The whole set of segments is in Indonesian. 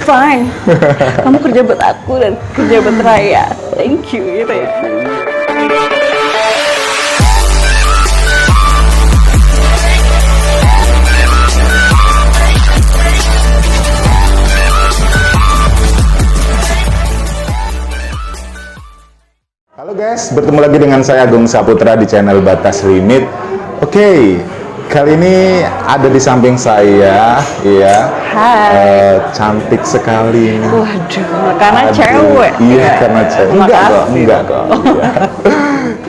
fine. Kamu kerja buat aku dan kerja buat Raya. Thank you gitu ya. Halo guys, bertemu lagi dengan saya Agung Saputra di channel Batas Limit. Oke, kali ini ada di samping saya, ya. Hai. Cantik sekali. Waduh, karena cewek. Iya, karena cewek. Enggak kok.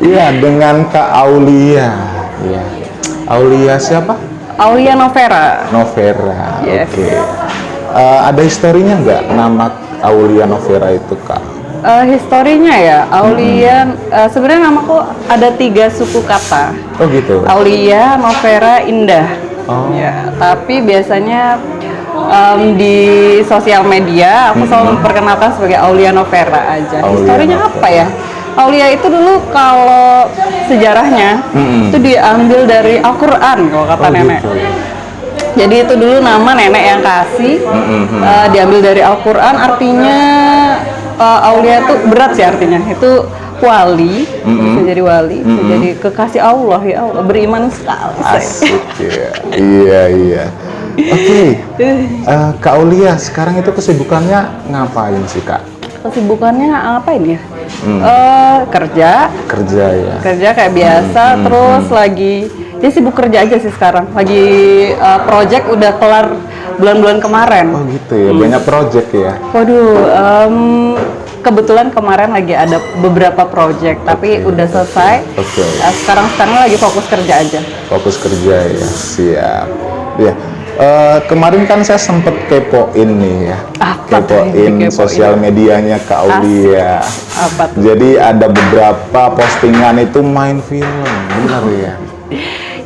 Iya, dengan Kak Aulia. Iya. Aulia siapa? Aulia Novera. Novera. Yes. Oke. Ada historinya nggak nama Aulia Novera itu, Kak? Historinya ya, Aulia, sebenarnya namaku ada 3 suku kata. Oh gitu. Aulia, Novera, Indah. Oh. Ya, tapi biasanya di sosial media aku selalu memperkenalkan sebagai Aulia Novera aja. Aulia Historinya Novera. apa ya? Aulia itu dulu kalau sejarahnya itu diambil dari Al-Quran kalau kata nenek. Gitu. Jadi itu dulu nama nenek yang kasih, diambil dari Al-Quran, artinya Aulia itu berat sih artinya, itu wali, bisa jadi wali, bisa jadi kekasih Allah, ya Allah, beriman sekali. Asik ya. Iya. Oke, Kak Aulia sekarang itu kesibukannya ngapain sih, Kak? Kesibukannya ngapain ya? Kerja Ya. Kerja kayak biasa, terus lagi, dia sibuk kerja aja sih sekarang. Lagi project udah kelar bulan-bulan kemarin. Oh gitu ya, banyak project ya. Waduh, kebetulan kemarin lagi ada beberapa project, tapi udah selesai. Oke. Sekarang lagi fokus kerja aja. Fokus kerja ya, siap. Ya. Kemarin kan saya sempet kepoin nih ya, Apa tuh yang kepoin dikepoin? sosial medianya Kak Aulia. Apa tuh? Jadi ada beberapa postingan itu main film, benar ya?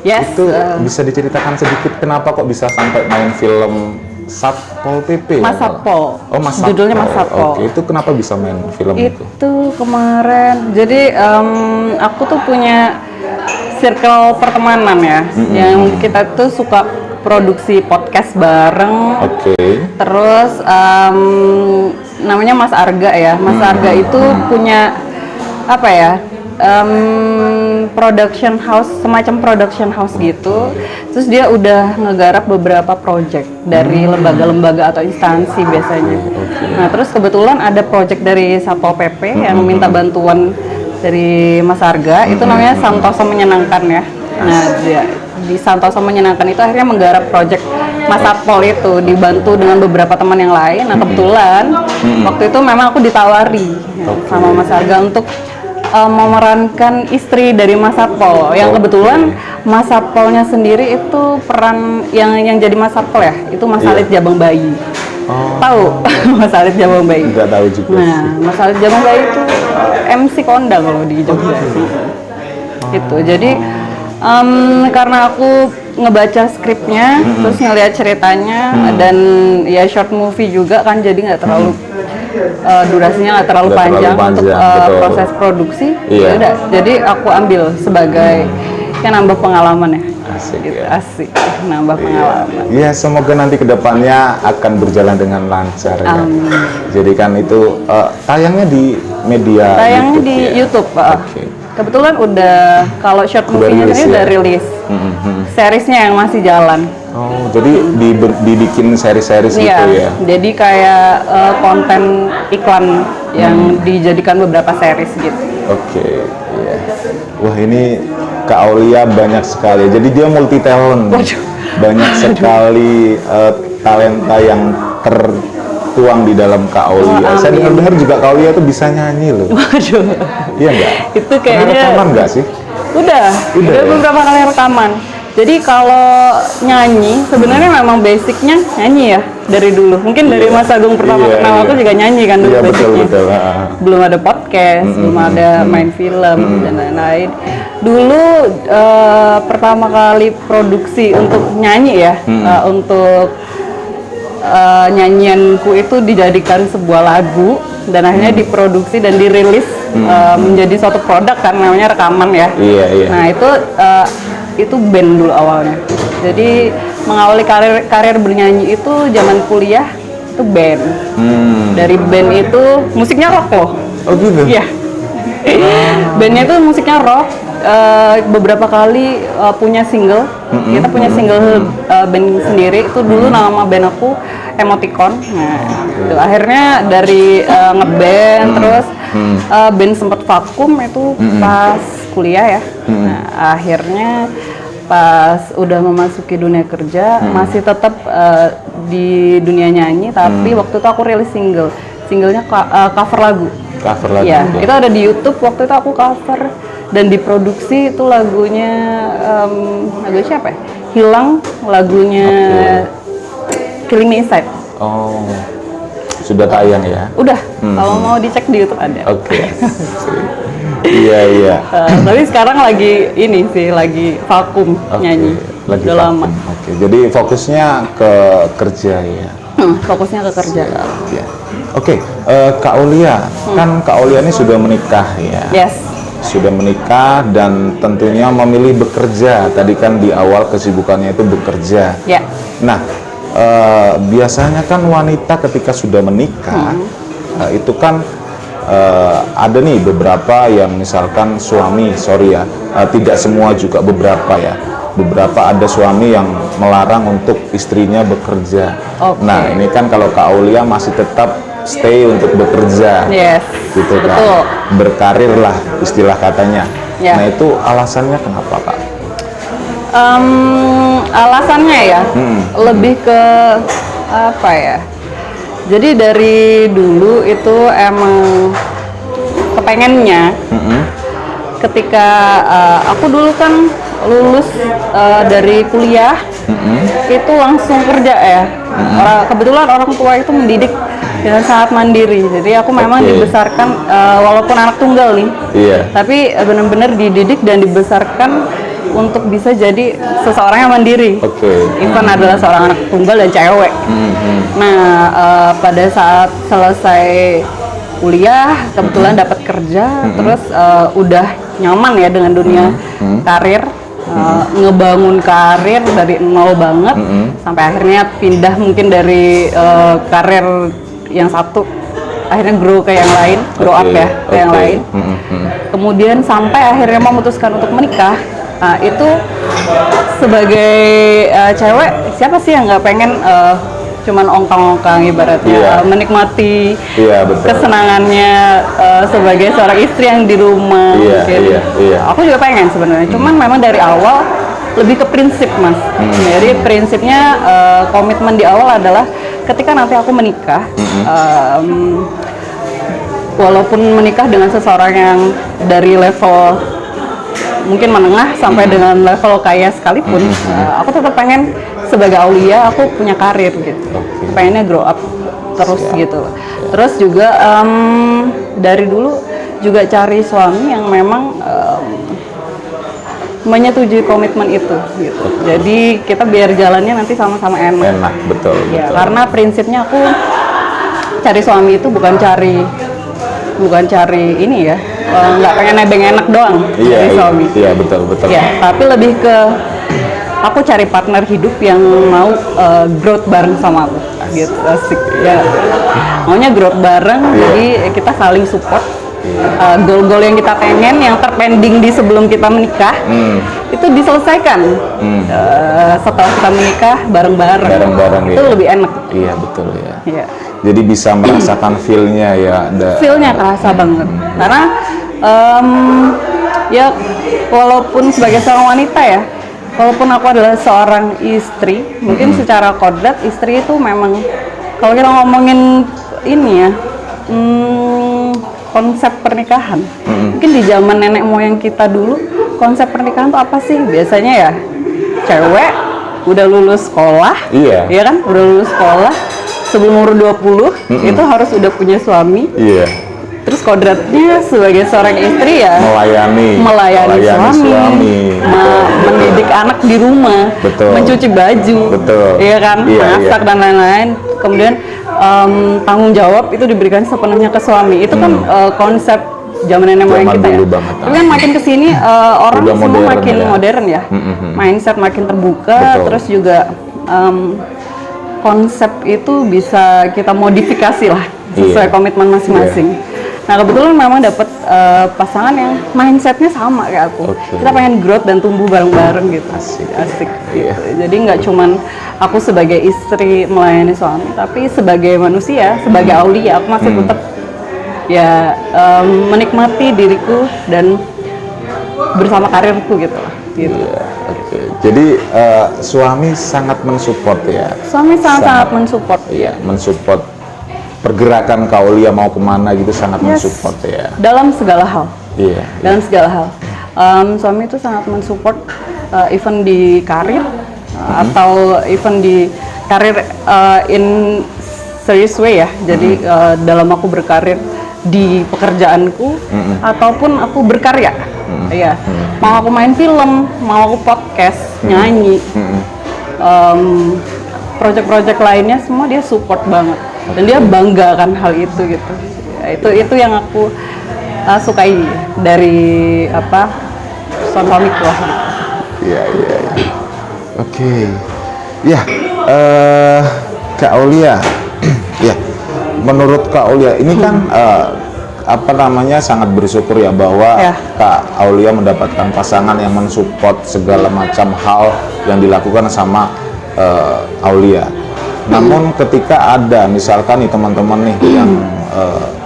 Yes. Itu bisa diceritakan sedikit kenapa kok bisa sampai main film Satpol PP? Mas Satpol. Oh, Mas Satpol. Judulnya Mas Satpol. Oke, itu kenapa bisa main film itu? Itu kemarin, jadi aku tuh punya circle pertemanan ya, yang kita tuh suka produksi podcast bareng. Oke. Terus namanya Mas Arga ya, Mas Arga itu punya apa ya? Production house, semacam production house gitu. Terus dia udah ngegarap beberapa project dari lembaga-lembaga atau instansi biasanya. Nah, terus kebetulan ada project dari Satpol PP yang minta bantuan dari Mas Arga, itu namanya Santoso Menyenangkan ya. Nah, di Santoso Menyenangkan itu akhirnya menggarap project Mas Satpol itu, dibantu dengan beberapa teman yang lain. Nah, kebetulan waktu itu memang aku ditawari sama Mas Arga untuk memerankan istri dari Mas Satpol, yang kebetulan Mas Satpolnya sendiri itu peran yang jadi Mas Satpol ya, itu Mas Alit Jabang Bayi. Tahu Mas Alit Jabang Bayi? Enggak tahu juga. Nah, Mas Alit Jabang Bayi itu MC kondang kalau di Jogja. Gitu. Jadi karena aku ngebaca skripnya, terus ngeliat ceritanya, dan ya short movie juga kan, jadi nggak terlalu durasinya nggak terlalu panjang untuk proses produksi. Iya. Yaudah, jadi aku ambil sebagai yang nambah pengalaman ya. Asik Gitu, ya. asik, nambah pengalaman. Iya, semoga nanti kedepannya akan berjalan dengan lancar ya. Jadi kan itu tayangnya di media. Tayangnya YouTube, di ya? YouTube. Oke. Kebetulan udah, kalau short movie-nya rilis ini ya? udah rilis. Seriesnya yang masih jalan. Oh, jadi dibikin seri-seri gitu Iya, ya? jadi kayak konten iklan yang dijadikan beberapa series gitu. Oke, iya. Wah, ini Kak Aulia banyak sekali. Jadi dia multi talent. Waduh. Banyak sekali talenta yang tertuang di dalam Kak Aulia. Saya dengar-dengar juga Kak Aulia itu bisa nyanyi loh. Waduh. Iya nggak? Itu Pernah kayaknya rekaman nggak sih? Udah ya? beberapa kali rekaman. Jadi kalau nyanyi sebenarnya memang basicnya nyanyi ya dari dulu. Mungkin dari Mas Agung pertama kenal aku juga nyanyi kan dulu basicnya. Betul. Belum ada podcast, belum ada main film dan lain-lain. Dulu pertama kali produksi untuk nyanyi ya, untuk nyanyianku itu dijadikan sebuah lagu dan akhirnya diproduksi dan dirilis menjadi suatu produk kan, namanya rekaman ya. Iya. Nah itu band dulu awalnya. Jadi mengawali karir bernyanyi itu zaman kuliah itu band. Dari band itu musiknya rock loh. Oh gitu? Iya. Bandnya itu musiknya rock. Beberapa kali punya single. Kita punya single band sendiri. Itu dulu nama band aku Emoticon. Nah, itu akhirnya dari ngeband terus band sempat vakum itu pas kuliah ya. Nah, akhirnya pas udah memasuki dunia kerja masih tetap di dunia nyanyi, tapi waktu itu aku rilis singlenya cover lagu. Cover lagu. Ya, itu ada di YouTube. Waktu itu aku cover dan diproduksi itu lagunya lagu siapa ya? Hilang, lagunya Killing Me Inside. Oh, sudah tayang ya? Udah, kalau mau dicek di YouTube ada. Oke. Iya. Tapi sekarang lagi ini sih, lagi vakum nyanyi. Lagi udah vakum. lama. Oke, jadi fokusnya ke kerja ya? Fokusnya ke kerja. Ya. Oke, Kak Aulia, kan Kak Aulia ini sudah menikah ya? Yes. Sudah menikah dan tentunya memilih bekerja. Tadi kan di awal kesibukannya itu bekerja. Ya. Nah, biasanya kan wanita ketika sudah menikah itu kan ada nih beberapa yang misalkan suami, tidak semua juga, beberapa ya. Beberapa ada suami yang melarang untuk istrinya bekerja. Okay. Nah, ini kan kalau Kak Aulia masih tetap stay untuk bekerja. Yes. Gitu kan. Betul. Berkarir lah istilah katanya. Ya. Nah, itu alasannya kenapa, Kak? Alasannya ya lebih ke apa ya? Jadi dari dulu itu emang kepengennya ketika aku dulu kan lulus dari kuliah itu langsung kerja ya. Kebetulan orang tua itu mendidik dengan sangat mandiri. Jadi aku memang dibesarkan walaupun anak tunggal nih. Iya. Tapi benar-benar dididik dan dibesarkan untuk bisa jadi seseorang yang mandiri. Even adalah seorang anak tunggal dan cewek. Nah, pada saat selesai kuliah, kebetulan dapat kerja, terus udah nyaman ya dengan dunia karir, ngebangun karir dari nol banget, sampai akhirnya pindah mungkin dari karir yang satu, akhirnya grow ke yang lain, grow up ya ke yang lain. Kemudian sampai akhirnya memutuskan untuk menikah. Nah, itu sebagai cewek, siapa sih yang nggak pengen cuman ongkang-ongkang ibaratnya, menikmati kesenangannya sebagai seorang istri yang di rumah. Aku juga pengen sebenarnya, cuman memang dari awal lebih ke prinsip, Mas. Jadi prinsipnya komitmen di awal adalah ketika nanti aku menikah, walaupun menikah dengan seseorang yang dari level mungkin menengah sampai dengan level kaya sekalipun, aku tetap pengen sebagai Aulia aku punya karir gitu, pengennya grow up terus gitu. Terus juga dari dulu juga cari suami yang memang menyetujui komitmen itu gitu. Jadi kita biar jalannya nanti sama-sama enak. Enak, betul. Ya, karena prinsipnya aku cari suami itu bukan cari ini ya, nggak pengen nebeng enak doang dari suami. Iya, betul. Ya, tapi lebih ke aku cari partner hidup yang mau growth bareng sama aku. Gitu, asik. Ya, maunya growth bareng, jadi kita saling support. Goal-goal yang kita pengen, yang terpending di sebelum kita menikah, itu diselesaikan setelah kita menikah bareng-bareng. Itu lebih enak. Iya, betul ya. Iya. Jadi bisa merasakan feel-nya ya. Feel-nya kerasa banget. Karena ya walaupun sebagai seorang wanita ya, walaupun aku adalah seorang istri, mungkin secara kodrat istri itu memang, kalau kita ngomongin ini ya, konsep pernikahan, mungkin di zaman nenek moyang kita dulu, konsep pernikahan itu apa sih? Biasanya ya cewek udah lulus sekolah, ya kan, udah lulus sekolah, sebelum umur 20 itu harus udah punya suami. Terus kodratnya sebagai seorang istri ya melayani suami, mendidik anak di rumah, mencuci baju, ya kan, masak dan lain-lain. Kemudian tanggung jawab itu diberikan sepenuhnya ke suami. Itu kan konsep zaman nenek moyang kita ya. Tapi kan makin kesini orang semua makin modern ya, mindset makin terbuka, terus juga konsep itu bisa kita modifikasi lah sesuai Iya. komitmen masing-masing. Nah kebetulan memang dapat pasangan yang mindsetnya sama kayak aku. Oke. Kita pengen growth dan tumbuh bareng-bareng gitu. Asik. Gitu. Jadi nggak cuman aku sebagai istri melayani suami, tapi sebagai manusia, sebagai aulia, aku masih tetap ya menikmati diriku dan bersama karirku gitu lah. Gitu. Iya, oke. Jadi suami sangat mensupport ya. Suami sangat mensupport. Iya, mensupport pergerakan Kak Aulia mau kemana gitu, sangat Yes. mensupport ya. Dalam segala hal. Iya. Dalam segala hal. Suami itu sangat mensupport even di karir atau even di karir in serious way ya. Jadi dalam aku berkarir di pekerjaanku ataupun aku berkarya. Ya, mau aku main film, mau aku podcast, nyanyi, project-project lainnya semua dia support banget dan dia bangga akan hal itu gitu. Ya, itu yang aku sukai dari suamiku lah. Iya. Oke. Ya, Kak Aulia. Ya, menurut Kak Aulia ini kan sangat bersyukur ya bahwa Ya. Kak Aulia mendapatkan pasangan yang mensupport segala macam hal yang dilakukan sama Aulia. Namun ketika ada misalkan nih teman-teman nih yang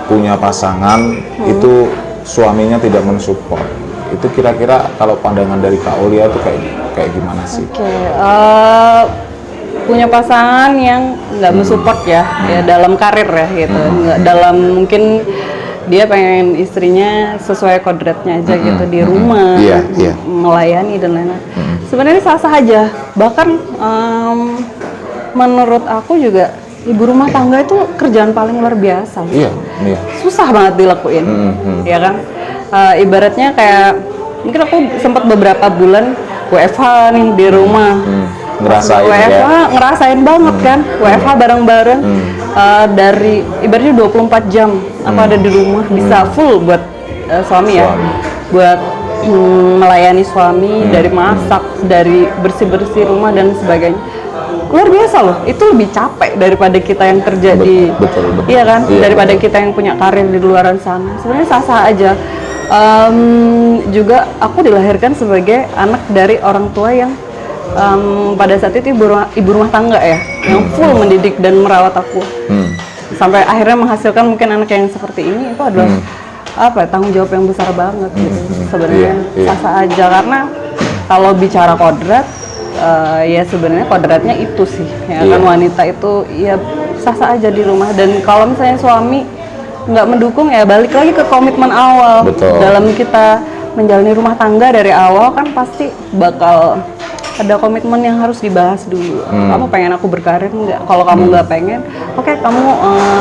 punya pasangan itu suaminya tidak mensupport, itu kira-kira kalau pandangan dari Kak Aulia itu kayak gimana sih? Oke, punya pasangan yang nggak mensupport ya dalam karir ya gitu, nggak dalam mungkin dia pengen istrinya sesuai kodratnya aja gitu di rumah, Iya. melayani dan lain-lain. Sebenarnya sah-sah aja. Bahkan menurut aku juga ibu rumah tangga itu kerjaan paling luar biasa. Iya. Susah banget dilakuin, ya kan? Ibaratnya kayak mungkin aku sempat beberapa bulan WFH nih di rumah. Ngerasain WFH ya. ngerasain banget kan, WFH bareng-bareng dari ibaratnya 24 jam aku ada di rumah, bisa full buat suami ya, buat melayani suami, dari masak, dari bersih-bersih rumah dan sebagainya. Luar biasa loh, itu lebih capek daripada kita yang kerja di, betul. iya kan, Iya, daripada kita yang punya karir di luaran sana. Sebenarnya sah-sah aja. Juga aku dilahirkan sebagai anak dari orang tua yang pada saat itu ibu rumah tangga ya, yang full mendidik dan merawat aku sampai akhirnya menghasilkan mungkin anak yang seperti ini. Itu adalah tanggung jawab yang besar banget gitu. Sebenarnya sah-sah aja, karena kalau bicara kodrat ya sebenarnya kodratnya itu sih ya kan, wanita itu ya sah-sah aja di rumah. Dan kalau misalnya suami nggak mendukung ya balik lagi ke komitmen awal. Betul. Dalam kita menjalani rumah tangga dari awal kan pasti bakal ada komitmen yang harus dibahas dulu. Kamu pengen aku berkarir nggak? Kalau kamu nggak pengen, oke, kamu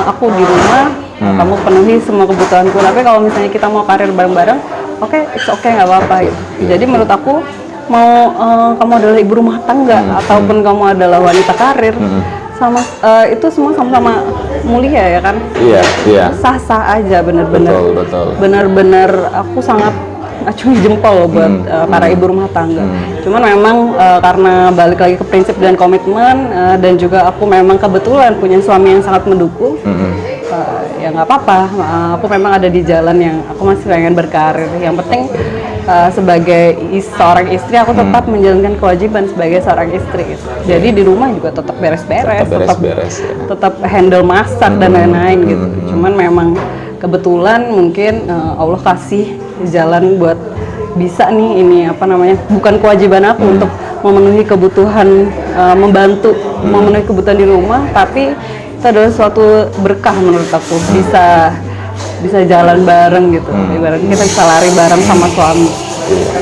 aku di rumah, kamu penuhi semua kebutuhanku. Tapi kalau misalnya kita mau karir bareng-bareng, oke, it's okay, nggak apa-apa. Gitu. Jadi menurut aku mau kamu adalah ibu rumah tangga ataupun kamu adalah wanita karir, sama itu semua sama-sama mulia ya kan? Iya. Sah-sah aja, bener-bener. Betul. Bener-bener aku sangat acungi jempol buat para ibu rumah tangga. Cuman memang karena balik lagi ke prinsip dan komitmen, dan juga aku memang kebetulan punya suami yang sangat mendukung, ya nggak apa-apa. Aku memang ada di jalan yang aku masih pengen berkarir. Yang penting sebagai seorang istri aku tetap menjalankan kewajiban sebagai seorang istri gitu. Jadi di rumah juga tetap beres-beres, tetap handle masak dan lain-lain gitu. Cuman memang kebetulan mungkin Allah kasih jalan buat bisa nih ini bukan kewajiban aku untuk memenuhi kebutuhan, membantu memenuhi kebutuhan di rumah, tapi itu adalah suatu berkah menurut aku, bisa jalan bareng gitu. Ibaratnya kita bisa lari bareng sama suami,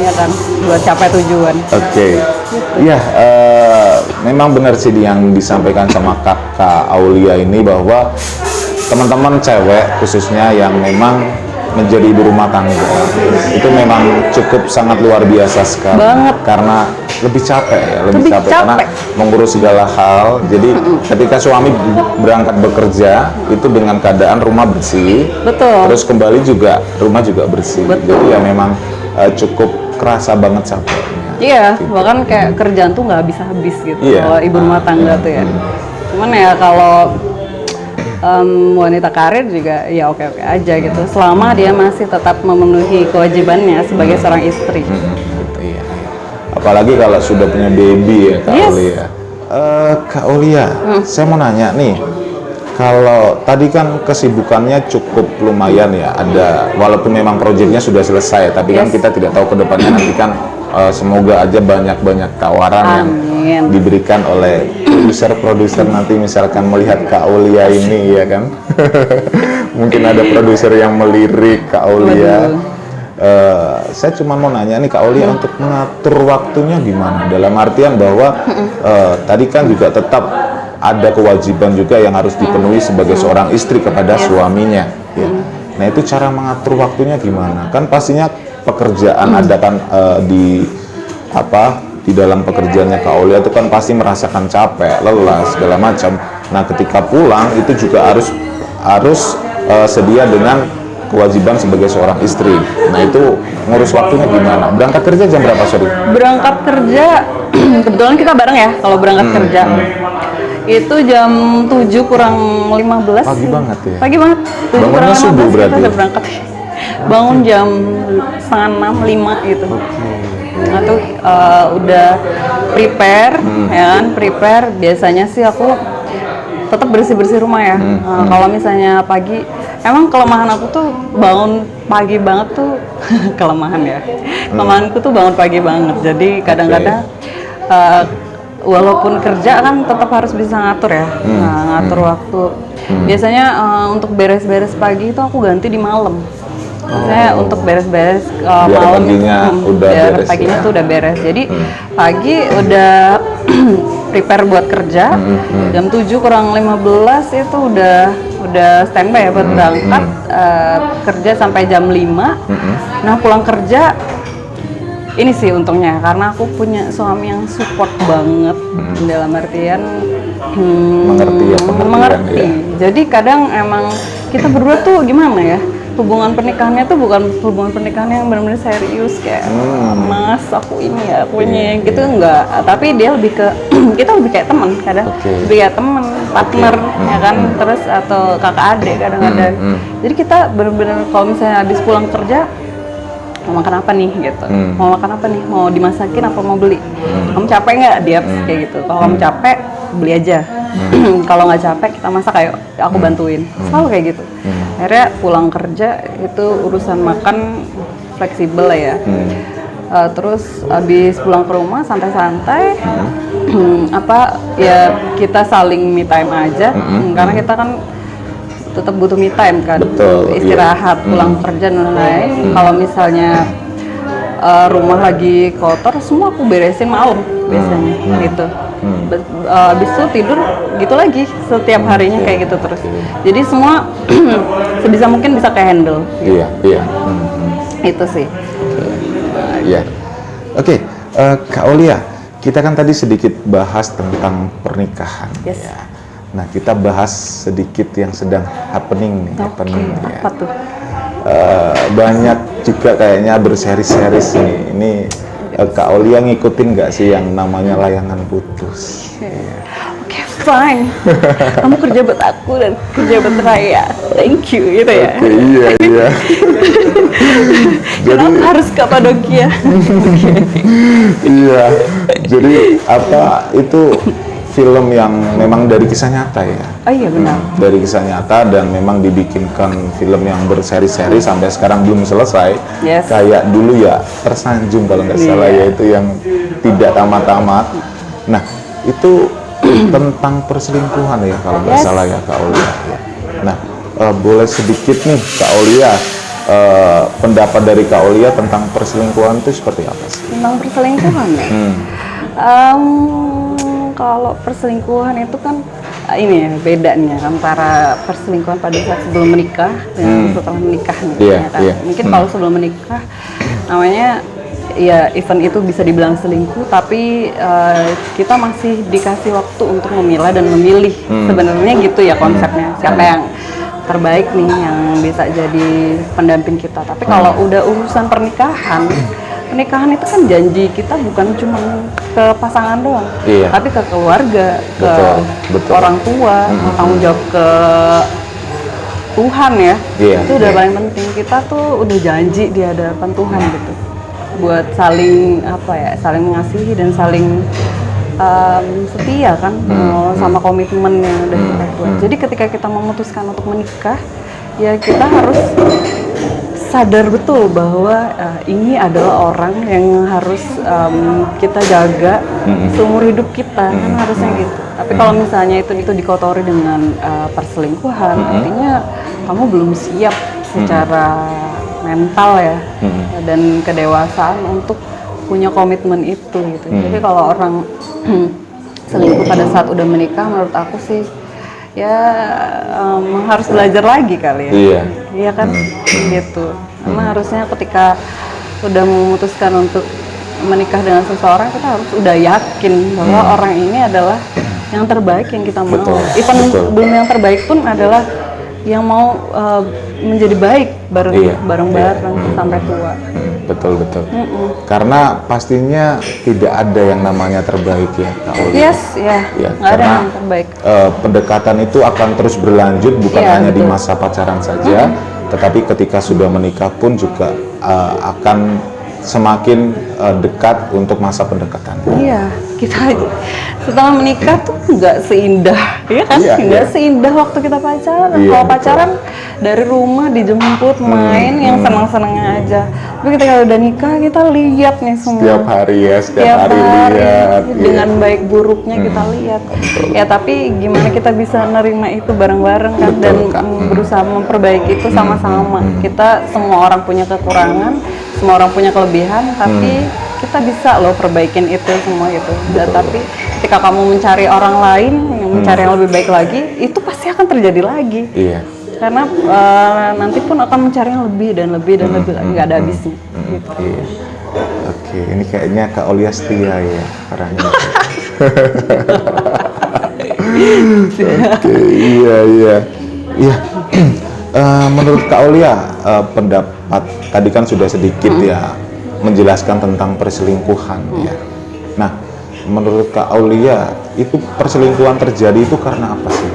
ya kan, buat capai tujuan. Oke. Iya, memang benar sih yang disampaikan sama Kakak Aulia ini, bahwa teman-teman cewek khususnya yang memang menjadi ibu rumah tangga itu memang cukup sangat luar biasa sekali banget. Karena lebih capek karena capek. mengurus segala hal. Jadi ketika suami berangkat bekerja itu dengan keadaan rumah bersih, Betul. terus kembali juga rumah juga bersih. Betul. Jadi ya memang cukup kerasa banget capeknya. Iya, bahkan kayak kerjaan tuh nggak habis-habis gitu. Iya. Kalau ibu rumah tangga tuh ya. Cuman ya kalau wanita karir juga ya oke-oke aja gitu, selama dia masih tetap memenuhi kewajibannya sebagai seorang istri. Iya. Apalagi kalau sudah punya baby ya Kak Aulia. Kak Aulia, saya mau nanya nih, kalau tadi kan kesibukannya cukup lumayan ya, ada walaupun memang proyeknya sudah selesai, tapi kan kita tidak tahu kedepannya nanti kan semoga aja banyak tawaran yang diberikan oleh produser nanti misalkan melihat Kak Aulia ini ya kan. Mungkin ada produser yang melirik Kak Aulia. Saya cuma mau nanya nih Kak Aulia, untuk mengatur waktunya gimana? Dalam artian bahwa tadi kan juga tetap ada kewajiban juga yang harus dipenuhi sebagai seorang istri kepada suaminya. Ya. Nah itu cara mengatur waktunya gimana? Kan pastinya pekerjaan ada kan di dalam pekerjaannya Kak Aulia itu kan pasti merasakan capek, lelah segala macam. Nah ketika pulang itu juga harus sedia dengan kewajiban sebagai seorang istri. Nah itu ngurus waktunya gimana? Berangkat kerja jam berapa sorry? Berangkat kerja kebetulan kita bareng ya kalau berangkat kerja. Itu jam 7 kurang 15. Pagi banget ya? Pagi banget. 7 kurang 15 subuh berarti? Kita udah berangkat. Bangun jam 5:30, 5 gitu. Nah tuh udah prepare, ya kan, prepare. Biasanya sih aku tetap bersih-bersih rumah ya. Kalau misalnya pagi, emang kelemahan aku tuh bangun pagi banget tuh kelemahan ya. Kelemahanku tuh bangun pagi banget. Jadi kadang-kadang walaupun kerja kan tetap harus bisa ngatur ya, ngatur waktu. Biasanya untuk beres-beres pagi itu aku ganti di malam. Saya untuk beres-beres malam biar paginya tuh udah beres. Jadi pagi udah prepare buat kerja. Jam 7 kurang 15 itu udah standby ya buat berangkat kerja sampai jam 5. Nah pulang kerja ini sih untungnya karena aku punya suami yang support banget, dalam artian mengerti ya, mengerti. Ya. Jadi kadang emang kita berdua tuh gimana ya, hubungan pernikahannya tuh bukan hubungan pernikahan yang benar-benar serius kayak mas aku ini ya aku ini gitu enggak, tapi dia lebih ke kita lebih kayak teman kadang, lebih kayak teman partner ya kan, terus atau kakak adik kadang-kadang. Jadi kita benar-benar kalau misalnya habis pulang kerja mau makan apa nih gitu, mau makan apa nih, mau dimasakin apa mau beli, kamu capek nggak, dia kayak gitu. Kalau kamu capek beli aja, kalau nggak capek kita masak, ayo aku bantuin, selalu kayak gitu. Akhirnya pulang kerja itu urusan makan fleksibel lah ya. Terus habis pulang ke rumah santai-santai, apa ya kita saling me time aja, karena kita kan tetap butuh me time kan. Betul, istirahat, pulang kerja dan lain-lain. Kalau misalnya rumah lagi kotor, semua aku beresin malam biasanya gitu. Habis itu tidur gitu lagi setiap harinya kayak gitu terus. Jadi semua sebisa mungkin bisa ke-handle. Gitu. Iya. Itu sih. Iya. Oke, Kak Aulia, kita kan tadi sedikit bahas tentang pernikahan. Yes. Ya. Nah, kita bahas sedikit yang sedang happening nih. Apa tuh? Banyak juga kayaknya berseri-seris nih. Ini Kak Aulia ngikutin nggak sih yang namanya Layangan Putus? Oke, fine. Kamu kerja buat aku dan kerja buat Raya. Thank you, gitu ya. Iya. Kenapa harus Kapadokia? Iya. Jadi apa itu? Film yang memang dari kisah nyata ya. Oh iya benar. Dari kisah nyata dan memang dibikinkan film yang berseri-seri sampai sekarang belum selesai. Yes. Kayak dulu ya Tersanjung kalau nggak salah ya, itu yang tidak tamat-tamat. Nah itu tentang perselingkuhan ya kalau nggak salah ya Kak Aulia. Nah boleh sedikit nih Kak Aulia, pendapat dari Kak Aulia tentang perselingkuhan itu seperti apa sih? Tentang perselingkuhan ya. Kalau perselingkuhan itu kan ini ya bedanya antara perselingkuhan pada saat sebelum menikah dan setelah menikah nih. Mungkin kalau sebelum menikah namanya ya event itu bisa dibilang selingkuh, tapi kita masih dikasih waktu untuk memilah dan memilih. Sebenarnya gitu ya konsepnya, siapa yang terbaik nih yang bisa jadi pendamping kita. Tapi kalau udah urusan pernikahan, pernikahan itu kan janji kita bukan cuma ke pasangan doang, Iya. tapi ke keluarga, ke Betul. orang tua, tanggung jawab ke Tuhan ya. Iya, Itu udah iya. paling penting. Kita tuh udah janji di hadapan Tuhan gitu, buat saling saling mengasihi dan saling setia kan, sama komitmen yang udah kita buat. Jadi ketika kita memutuskan untuk menikah, ya kita harus sadar betul bahwa ini adalah orang yang harus kita jaga seumur hidup kita, kan harusnya gitu. Tapi kalau misalnya itu dikotori dengan perselingkuhan, artinya kamu belum siap secara mental ya, dan kedewasaan untuk punya komitmen itu gitu. Jadi kalau orang selingkuh pada saat udah menikah, menurut aku sih ya harus belajar lagi kali ya. Iya kan, gitu. Karena harusnya ketika udah memutuskan untuk menikah dengan seseorang, kita harus udah yakin bahwa orang ini adalah yang terbaik yang kita mau. Even belum yang terbaik pun adalah yang mau menjadi baik bareng-bareng sampai tua. Betul. Karena pastinya tidak ada yang namanya terbaik ya, Kak Oli. Yes, ya. Nggak ada yang terbaik. Pendekatan itu akan terus berlanjut, bukan hanya di masa pacaran saja, tetapi ketika sudah menikah pun juga akan semakin dekat untuk masa pendekatan. Iya, kita setelah menikah tuh nggak seindah, ya kan? Nggak seindah waktu kita pacaran. Kalau pacaran dari rumah dijemput main yang senang-senangnya aja. Tapi ketika udah nikah kita lihat nih semua. Setiap hari lihat. Dengan baik buruknya kita lihat. Ya tapi gimana kita bisa nerima itu bareng-bareng kan, dan berusaha memperbaiki itu sama-sama. Kita semua orang punya kekurangan, semua orang punya kelebihan, tapi kita bisa loh perbaikin itu semua gitu. Dan tapi ketika kamu mencari orang lain yang mencari yang lebih baik lagi, itu pasti akan terjadi lagi. Iya. Karena nanti pun akan mencari yang lebih dan lebih lagi, nggak ada habisnya. Gitu. Iya. Oke, ini kayaknya Kak Olia setia ya orangnya. Oke, iya. Menurut Kak Olia, pendapat tadi kan sudah sedikit ya menjelaskan tentang perselingkuhan ya. Nah, menurut Kak Olia itu perselingkuhan terjadi itu karena apa sih?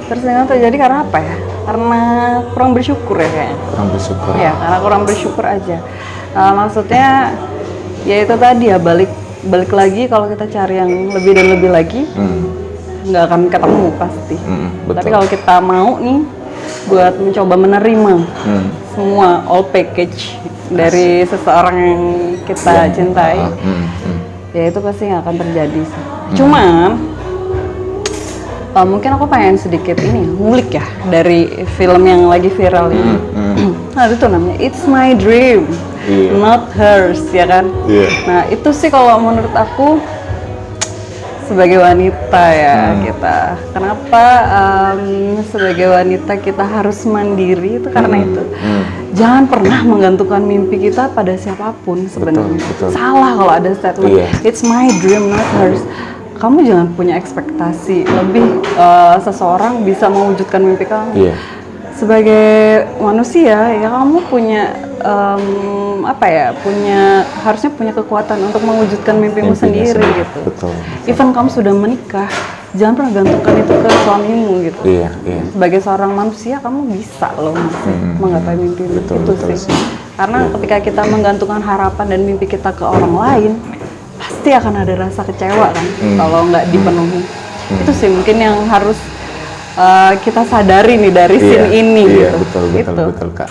Perselingkuhan terjadi karena apa ya? Karena kurang bersyukur ya kayaknya. Kurang bersyukur. Ya, karena kurang bersyukur aja. Maksudnya ya itu tadi ya, balik lagi kalau kita cari yang lebih dan lebih lagi, nggak akan ketemu pasti. Tapi kalau kita mau nih buat mencoba menerima semua all package dari seseorang yang kita cintai, ya itu pasti nggak akan terjadi sih. Cuman mungkin aku pengen sedikit ngulik ya dari film yang lagi viral ini. Nah itu namanya It's My Dream, Not Hers, ya kan? Nah itu sih kalau menurut aku sebagai wanita ya, kita kenapa sebagai wanita kita harus mandiri itu karena itu. Jangan pernah menggantungkan mimpi kita pada siapapun sebenarnya. Salah kalau ada statement It's my dream, not hers. Kamu jangan punya ekspektasi lebih seseorang bisa mewujudkan mimpi kamu. Sebagai manusia ya kamu punya harusnya punya kekuatan untuk mewujudkan mimpimu sendiri gitu. Even kamu sudah menikah, jangan pernah gantungkan itu ke suamimu gitu. Sebagai seorang manusia kamu bisa loh menggapai mimpi itu sih. Karena ketika kita menggantungkan harapan dan mimpi kita ke orang lain, pasti akan ada rasa kecewa kan kalau nggak dipenuhi. Itu sih mungkin yang harus kita sadari nih dari scene ini gitu. Betul Kak.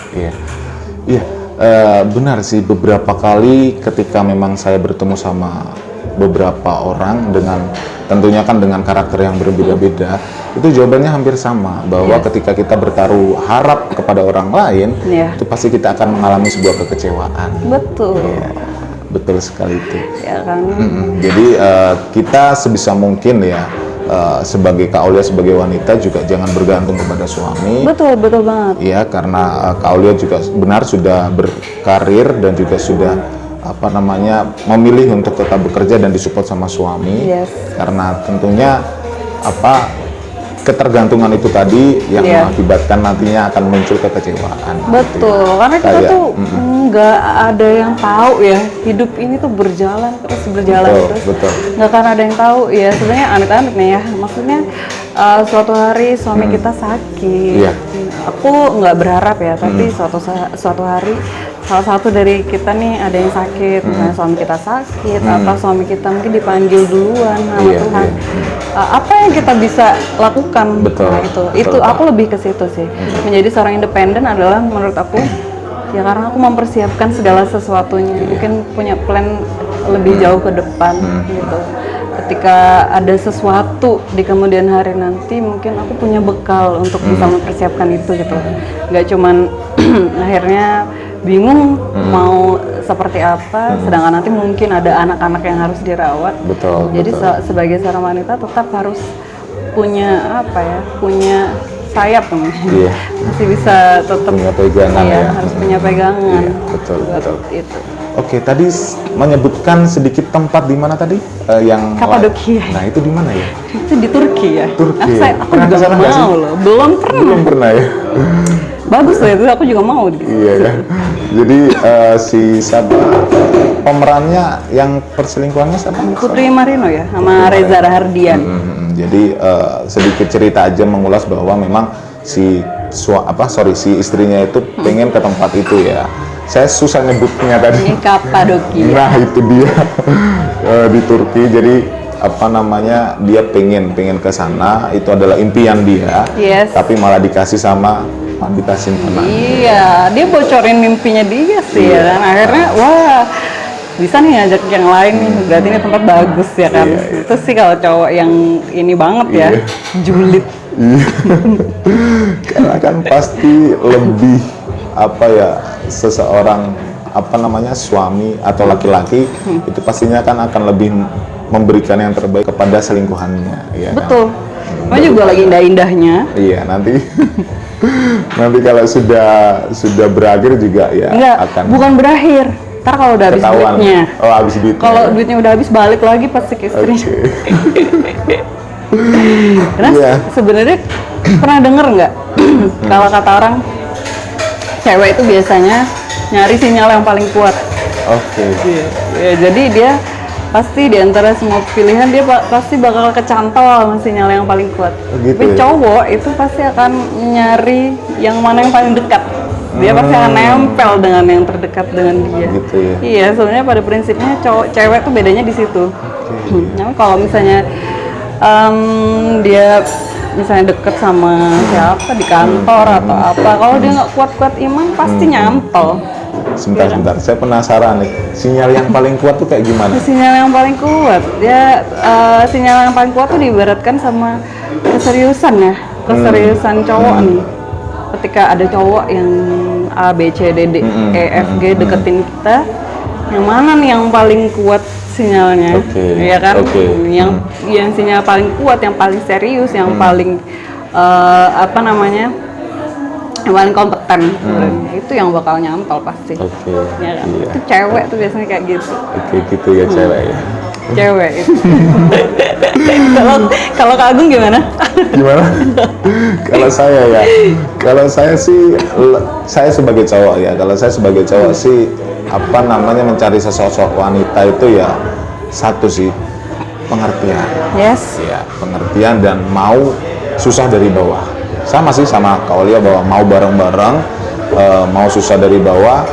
Benar sih, beberapa kali ketika memang saya bertemu sama beberapa orang dengan tentunya kan dengan karakter yang berbeda-beda, itu jawabannya hampir sama bahwa ketika kita bertaruh harap kepada orang lain, itu pasti kita akan mengalami sebuah kekecewaan. Betul sekali itu. Ya kan. Jadi kita sebisa mungkin ya sebagai Kak Olia, sebagai wanita juga jangan bergantung kepada suami. Betul banget. Iya, karena Kak Olia juga benar sudah berkarir dan juga sudah memilih untuk tetap bekerja dan disupport sama suami. Karena tentunya ketergantungan itu tadi yang Iya. mengakibatkan nantinya akan muncul kekecewaan. Betul, karena kita Kayak, tuh nggak ada yang tahu ya, hidup ini tuh berjalan Betul, terus. betul. Nggak akan ada yang tahu ya. Sebenarnya amit-amit nih ya, maksudnya suatu hari suami kita sakit. Iya. Aku nggak berharap ya, tapi suatu hari salah satu dari kita nih ada yang sakit, misalnya suami kita sakit atau suami kita mungkin dipanggil duluan sama Iya, Tuhan. iya. Apa yang kita bisa lakukan? Betul, Nah, betul, itu Pak. aku lebih ke situ sih. Menjadi seorang independen adalah menurut aku ya karena aku mempersiapkan segala sesuatunya. Mungkin punya plan lebih jauh ke depan gitu. Ketika ada sesuatu di kemudian hari nanti, mungkin aku punya bekal untuk bisa mempersiapkan itu gitu. Nggak cuman akhirnya bingung mau seperti apa, sedangkan nanti mungkin ada anak-anak yang harus dirawat. Betul, Jadi betul. sebagai seorang wanita tetap harus punya apa ya, punya sayap namanya. Iya. Masih bisa tetap Punya pegangan iya, ya. harus punya pegangan. Iya, betul, Buat betul. Itu. Oke, tadi menyebutkan sedikit tempat di mana tadi yang Kapadokia. Nah, itu di mana ya? Itu di Turki ya. Turki. Aku Pernah juga kesana nggak sih? mau loh. Belum pernah. Belum pernah ya. Bagus loh itu, aku juga mau gitu. Iya ya. Jadi si siapa pemerannya yang perselingkuhannya siapa? Putri Marino ya sama Reza Rahardian. Jadi sedikit cerita aja mengulas bahwa memang si istrinya itu pengen ke tempat itu ya. Saya susah nyebutnya tadi. Ini Kapadokia. Nah itu dia di Turki. Jadi apa namanya dia pengen ke sana, itu adalah impian dia. Yes. Tapi malah dikasih sama wanita simpanan. Iya, dia bocorin mimpinya dia sih ya kan. Akhirnya wah bisa nih ngajak yang lain nih, berarti ini tempat bagus ya kan. Iya, iya. Itu sih kalau cowok yang ini banget ya, Iya. julid. Karena kan pasti lebih apa ya, seseorang apa namanya suami atau laki-laki itu pastinya kan akan lebih memberikan yang terbaik kepada selingkuhannya, ya kan? Betul. Cuma juga lagi indah-indahnya. Iya, nanti nanti kalau sudah berakhir juga ya Enggak, akan bukan berakhir. Ntar kalau udah habis ketahuan. duitnya. Oh, habis duitnya. Kalau duitnya udah habis balik lagi pasti ke Oke. istrinya. Karena Iya. sebenarnya pernah denger nggak kalau kata orang cewek itu biasanya nyari sinyal yang paling kuat. Oke. Ya, jadi dia pasti di antara semua pilihan dia pasti bakal kecantol sama sinyal yang paling kuat. Oh, gitu Tapi ya? cowok itu pasti akan nyari yang mana yang paling dekat. Dia pasti akan nempel dengan yang terdekat dengan dia. Gitu ya? Iya, sebenarnya pada prinsipnya cowok cewek tuh bedanya di situ. Nah, kalau misalnya dia misalnya deket sama siapa di kantor atau apa, kalau dia nggak kuat-kuat iman pasti nyantol. Sebentar, saya penasaran nih. Sinyal yang paling kuat tuh kayak gimana? Sinyal yang paling kuat, dia sinyal yang paling kuat tuh diibaratkan sama keseriusan ya, keseriusan cowok nih. Ketika ada cowok yang A, B, C, D, D, E, F, G deketin kita, yang mana nih yang paling kuat sinyalnya? Oke, Iya kan? oke. Yang sinyal paling kuat, yang paling serius, yang paling apa namanya? Yang paling kompeten sebenarnya. Itu yang bakal nyantol pasti. Oke. Ya kan? Iya. Itu cewek tuh biasanya kayak gitu. Oke, gitu ya cewek ya. Cewek itu. Kalau Kak Agung gimana? Gimana? Kalau saya ya, kalau saya sih, saya sebagai cowok ya, kalau saya sebagai cowok sih, apa namanya mencari sesosok wanita itu ya satu sih, pengertian. Yes. Ya, pengertian dan mau susah dari bawah. Sama sih sama Kak Olia bahwa mau bareng-bareng, mau susah dari bawah,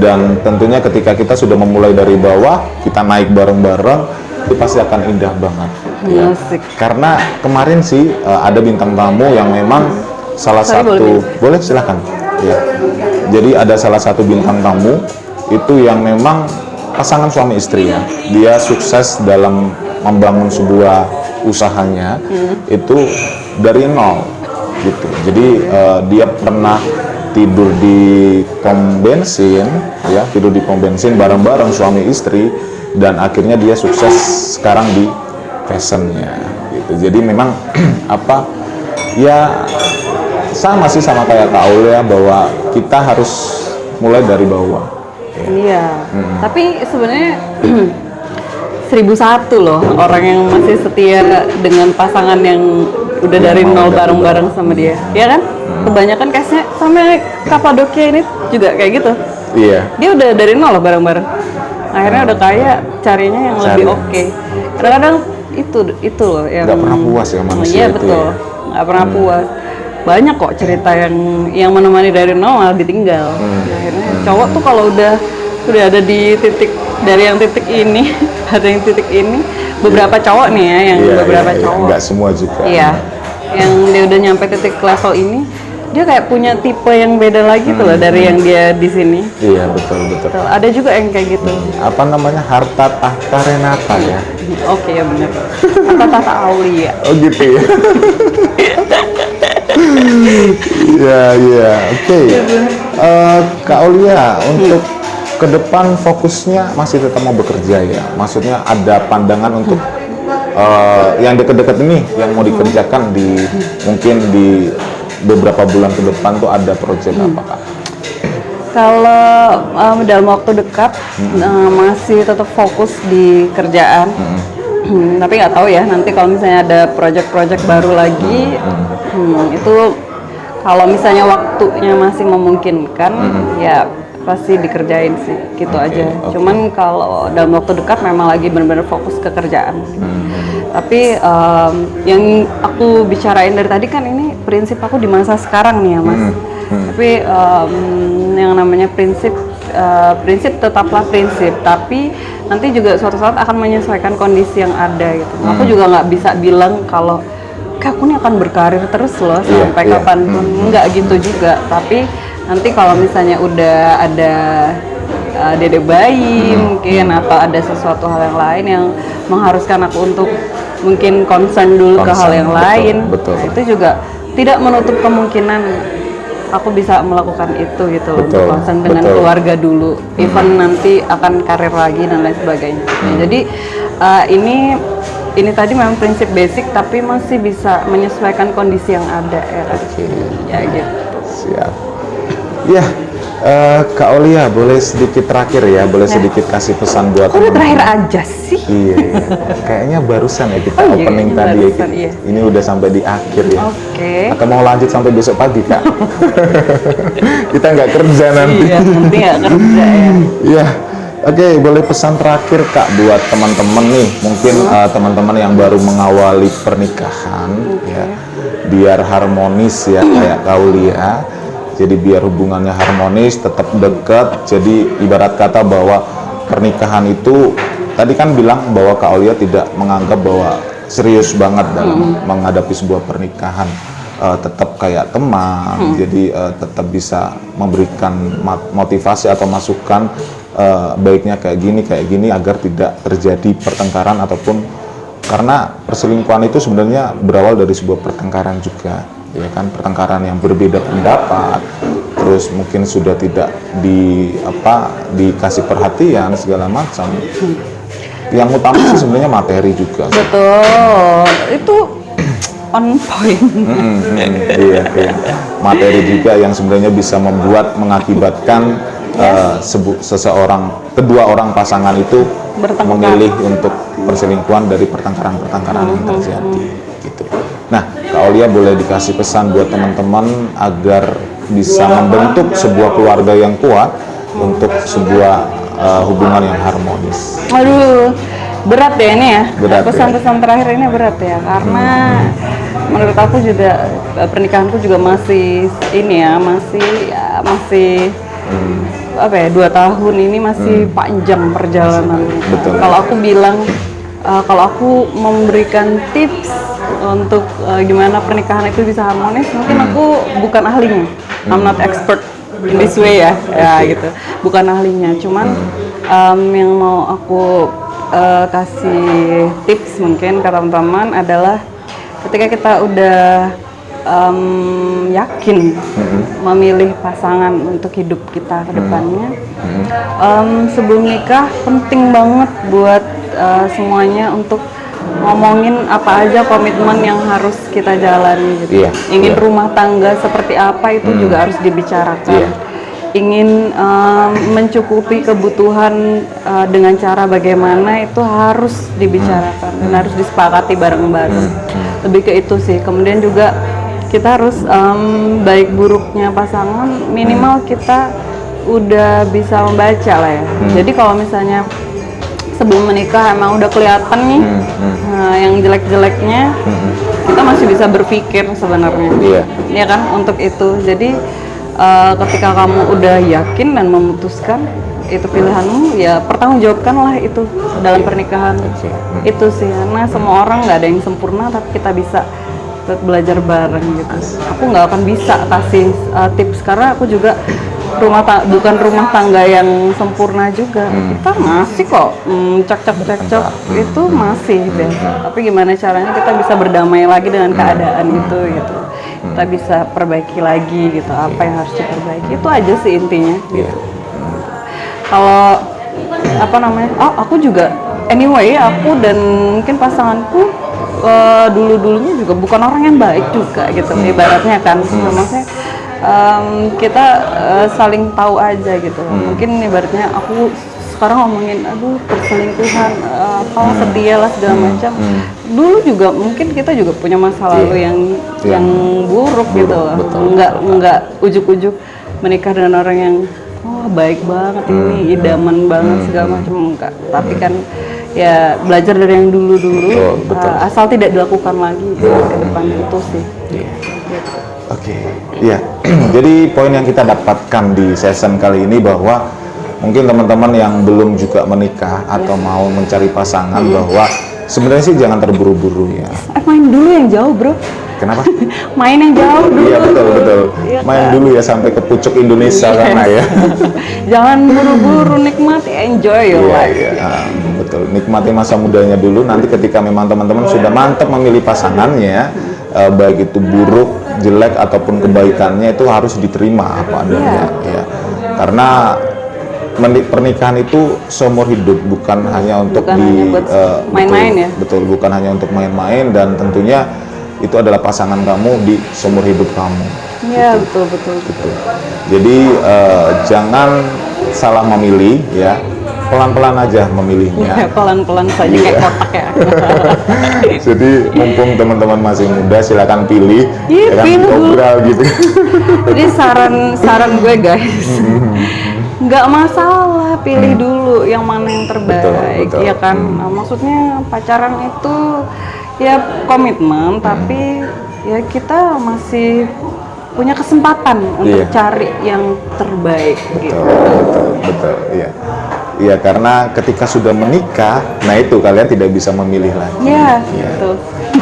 dan tentunya ketika kita sudah memulai dari bawah, kita naik bareng-bareng, itu pasti akan indah banget. Ya. Asik. Karena kemarin sih ada bintang tamu yang memang salah Sorry, satu, boleh silakan. Ya. Jadi ada salah satu bintang tamu itu yang memang pasangan suami istri ya. Dia sukses dalam membangun sebuah usahanya itu dari nol gitu. Jadi dia pernah tidur di pom bensin ya, tidur di pom bensin bareng-bareng suami istri, dan akhirnya dia sukses sekarang di fashionnya gitu. Jadi memang apa ya, sama sih sama kayak Kak Aul ya, bahwa kita harus mulai dari bawah ya. Iya. Tapi sebenarnya 1001 loh orang yang masih setia dengan pasangan yang udah Yang dari mau nol dari bareng-bareng sama dia, ya kan? Kebanyakan case-nya sampai Kapadokia ini juga kayak gitu. Iya. Dia udah dari nol loh bareng-bareng. Akhirnya udah kaya, carinya yang lebih Cari. oke. Kadang-kadang itu loh yang Nggak pernah puas ya manusia iya itu betul, ya. nggak pernah puas. Banyak kok cerita yang menemani dari nol malah ditinggal. Akhirnya cowok tuh kalau udah ada di titik dari yang titik ini ada yang titik ini, beberapa cowok nih ya yang Iya, beberapa iya, iya. cowok. Nggak semua juga. Iya, yang dia udah nyampe titik level ini, dia kayak punya tipe yang beda lagi tuh loh dari yang dia di sini. Iya, betul. Betul. Ada juga yang kayak gitu. Apa namanya, harta tahta Renata ya? Oke ya benar. Tata Aulia. Oh gitu ya. Iya. Oke. Kak Aulia, untuk ke depan fokusnya masih tetap mau bekerja ya? Maksudnya ada pandangan untuk yang deket-deket ini yang mau dikerjakan di mungkin di beberapa bulan ke depan tuh ada proyek apa Kak? Kalau dalam waktu dekat masih tetap fokus di kerjaan. Tapi nggak tahu ya nanti kalau misalnya ada proyek-proyek baru lagi itu kalau misalnya waktunya masih memungkinkan ya pasti dikerjain sih gitu aja. Cuman kalau dalam waktu dekat memang lagi benar-benar fokus ke kerjaan. Tapi yang aku bicarain dari tadi kan ini prinsip aku di masa sekarang nih ya Mas. Tapi yang namanya prinsip tetaplah prinsip, tapi nanti juga suatu saat akan menyesuaikan kondisi yang ada gitu. Aku juga nggak bisa bilang kalau kayak aku ini akan berkarir terus loh sampai kapanpun, nggak gitu juga. Tapi nanti kalau misalnya udah ada dede bayi mungkin atau ada sesuatu hal yang lain yang mengharuskan aku untuk mungkin concern dulu ke hal yang lain, nah, itu juga tidak menutup kemungkinan aku bisa melakukan itu gitu loh, untuk concern dengan keluarga dulu, even nanti akan karir lagi dan lain sebagainya. Ya, jadi ini tadi memang prinsip basic tapi masih bisa menyesuaikan kondisi yang ada ya. Ya gitu. Siap. Ya, Kak Aulia boleh sedikit terakhir ya, boleh sedikit kasih pesan buat Kok udah terakhir aja sih? Iya. Kayaknya barusan ya kita opening tadi barusan, ya. iya. Ini udah sampai di akhir ya. Oke. Atau mau lanjut sampai besok pagi Kak? Kita nggak kerja nanti. Iya, nanti nggak kerja ya. Iya. Oke, boleh pesan terakhir Kak buat teman-teman nih, mungkin teman-teman yang baru mengawali pernikahan ya, biar harmonis ya kayak Kak Aulia. Jadi biar hubungannya harmonis, tetap dekat. Jadi ibarat kata bahwa pernikahan itu tadi kan bilang bahwa Kak Aulia tidak menganggap bahwa serius banget dalam menghadapi sebuah pernikahan. Tetap kayak teman, jadi tetap bisa memberikan motivasi atau masukan baiknya kayak gini agar tidak terjadi pertengkaran ataupun karena perselingkuhan itu sebenarnya berawal dari sebuah pertengkaran juga, ya kan, pertengkaran yang berbeda pendapat, terus mungkin sudah tidak dikasih perhatian segala macam. Yang utama sih sebenarnya materi juga. Betul, itu on point. Iya. Materi juga yang sebenarnya bisa mengakibatkan kedua orang pasangan itu memilih untuk perselingkuhan dari pertengkaran yang terjadi gitu. Nah, Kak Aulia boleh dikasih pesan buat teman-teman agar bisa membentuk sebuah keluarga yang kuat untuk sebuah hubungan yang harmonis. Aduh, berat ya ini ya. Berat, Pesan-pesan terakhir ini berat ya, karena menurut aku juga pernikahanku juga masih ini ya, masih 2 tahun ini masih panjang perjalanan. Kalau aku bilang, kalau aku memberikan tips untuk gimana pernikahan itu bisa harmonis, mungkin aku bukan ahlinya. I'm not expert in this way ya gitu. Bukan ahlinya, cuman yang mau aku kasih tips mungkin ke teman-teman adalah ketika kita udah yakin memilih pasangan untuk hidup kita ke depannya, sebelum nikah penting banget buat semuanya untuk ngomongin apa aja komitmen yang harus kita jalani gitu. Ingin rumah tangga seperti apa itu juga harus dibicarakan. ingin mencukupi kebutuhan dengan cara bagaimana itu harus dibicarakan dan harus disepakati bareng-bareng. Lebih ke itu sih. Kemudian juga kita harus baik buruknya pasangan minimal kita udah bisa membaca lah ya. Jadi kalau misalnya sebelum menikah emang udah kelihatan nih yang jelek-jeleknya, kita masih bisa berpikir sebenarnya. Iya kan untuk itu. Jadi ketika kamu udah yakin dan memutuskan itu pilihanmu, ya pertanggungjawabkanlah itu dalam pernikahan. Itu sih, karena semua orang nggak ada yang sempurna, tapi kita bisa belajar bareng gitu. Aku nggak akan bisa kasih tips karena aku juga bukan rumah tangga yang sempurna juga. Kita masih kok cekcok itu masih deh. Tapi gimana caranya kita bisa berdamai lagi dengan keadaan itu gitu. Kita bisa perbaiki lagi gitu, apa yang harus diperbaiki, itu aja sih intinya gitu. Kalau apa namanya, aku juga anyway, aku dan mungkin pasanganku dulunya juga bukan orang yang baik juga gitu, ibaratnya kan. Maksudnya kita saling tahu aja gitu. Mungkin ibaratnya aku sekarang ngomongin aduh perselingkuhan, setia lah segala macam. Dulu juga mungkin kita juga punya masa lalu yang buruk gitu loh. Enggak ujuk-ujuk menikah dengan orang yang baik banget ini, idaman banget segala macam, enggak. Tapi kan ya belajar dari yang dulu-dulu, asal tidak dilakukan lagi ke depan itu sih. Oke, ya. Jadi poin yang kita dapatkan di season kali ini bahwa mungkin teman-teman yang belum juga menikah atau mau mencari pasangan bahwa sebenarnya sih jangan terburu-buru ya. Main dulu yang jauh bro. Kenapa? Main yang jauh dulu. Iya betul. Ya, main dulu ya sampai ke pucuk Indonesia sana ya. Jangan buru-buru, nikmati, enjoy your life. Iya, betul. Nikmati masa mudanya dulu. Nanti ketika memang teman-teman sudah mantap memilih pasangannya, baik itu buruk, jelek ataupun kebaikannya itu harus diterima apa adanya. Ya. Karena pernikahan itu seumur hidup, bukan hanya untuk main-main ya. Betul, bukan hanya untuk main-main, dan tentunya itu adalah pasangan kamu di seumur hidup kamu. Iya, betul. Jadi jangan salah memilih ya, pelan-pelan aja memilihnya. Pelan-pelan saja kayak kotak ya. Jadi mumpung teman-teman masih muda, silakan pilih, ya kan, ngobrol gitu. Jadi saran gue guys, nggak masalah, pilih dulu yang mana yang terbaik, ya kan. Nah, maksudnya pacaran itu ya komitmen, tapi ya kita masih punya kesempatan untuk cari yang terbaik. Betul, iya. Iya, karena ketika sudah menikah, nah itu kalian tidak bisa memilih lagi. Iya, betul.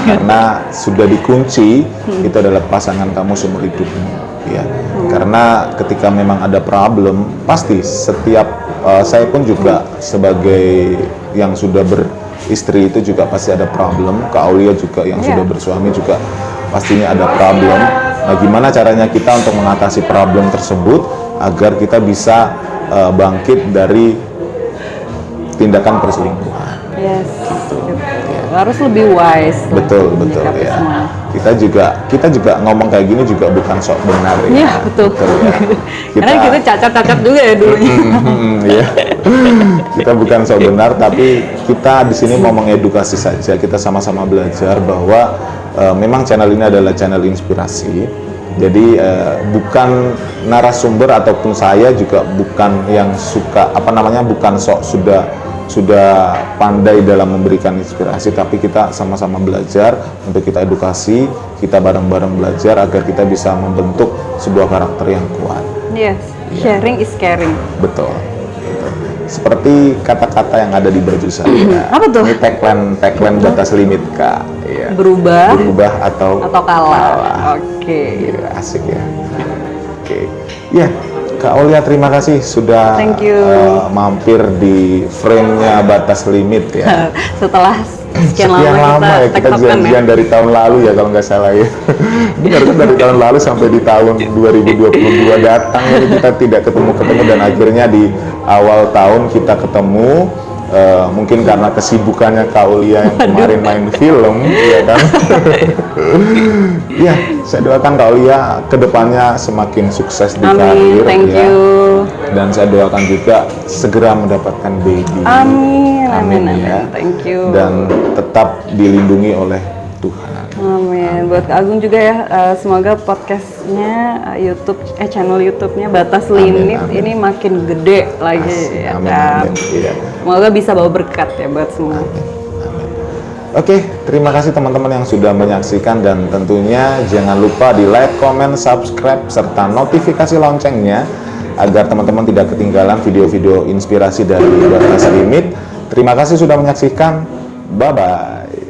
Karena sudah dikunci, itu adalah pasangan kamu seumur hidupmu. Ya, karena ketika memang ada problem, pasti setiap saya pun juga sebagai yang sudah beristri itu juga pasti ada problem. Kak Aulia juga yang sudah bersuami juga pastinya ada problem. Nah, gimana caranya kita untuk mengatasi problem tersebut agar kita bisa bangkit dari tindakan perselingkuhan. Yes, harus lebih wise. Betul ya. Kita juga ngomong kayak gini juga bukan sok benar ya. Iya, betul ya. Karena kita cacat-cacat juga ya dulunya. Iya. Kita bukan sok benar, tapi kita di sini mau mengedukasi saja. Kita sama-sama belajar bahwa memang channel ini adalah channel inspirasi. Jadi bukan narasumber ataupun saya juga bukan yang suka bukan sok sudah pandai dalam memberikan inspirasi, tapi kita sama-sama belajar untuk kita edukasi, kita bareng-bareng belajar agar kita bisa membentuk sebuah karakter yang kuat. Yes, sharing is caring. Betul. Seperti kata-kata yang ada di baju saya. Apa tuh? Ini tagline batas limit Kak. Ya. Berubah atau kalah. Oke. Ya, asik ya. Oke. Ya. Kak Aulia, terima kasih sudah mampir di frame-nya Batas Limit ya. Setelah sekian lama kita janjian dari tahun lalu ya kalau nggak salah ya. Benar kan, dari tahun lalu sampai di tahun 2022 datang ini kita tidak ketemu dan akhirnya di awal tahun kita ketemu Mungkin karena kesibukannya Kak Aulia yang kemarin main film, ya kan? Ya, saya doakan Kak Aulia kedepannya semakin sukses di karir, thank ya. you. Dan saya doakan juga segera mendapatkan baby. Amin, ya. thank you. Dan tetap dilindungi oleh Tuhan. Amin. Buat Kak Agung juga ya, semoga podcastnya channel YouTube-nya Batas Limit ini makin gede lagi ya Amin, kan. amin. Iya. Semoga bisa bawa berkat ya buat semua. Oke, terima kasih teman-teman yang sudah menyaksikan dan tentunya jangan lupa di like, comment, subscribe serta notifikasi loncengnya agar teman-teman tidak ketinggalan video-video inspirasi dari Batas Limit. Terima kasih sudah menyaksikan. Bye bye.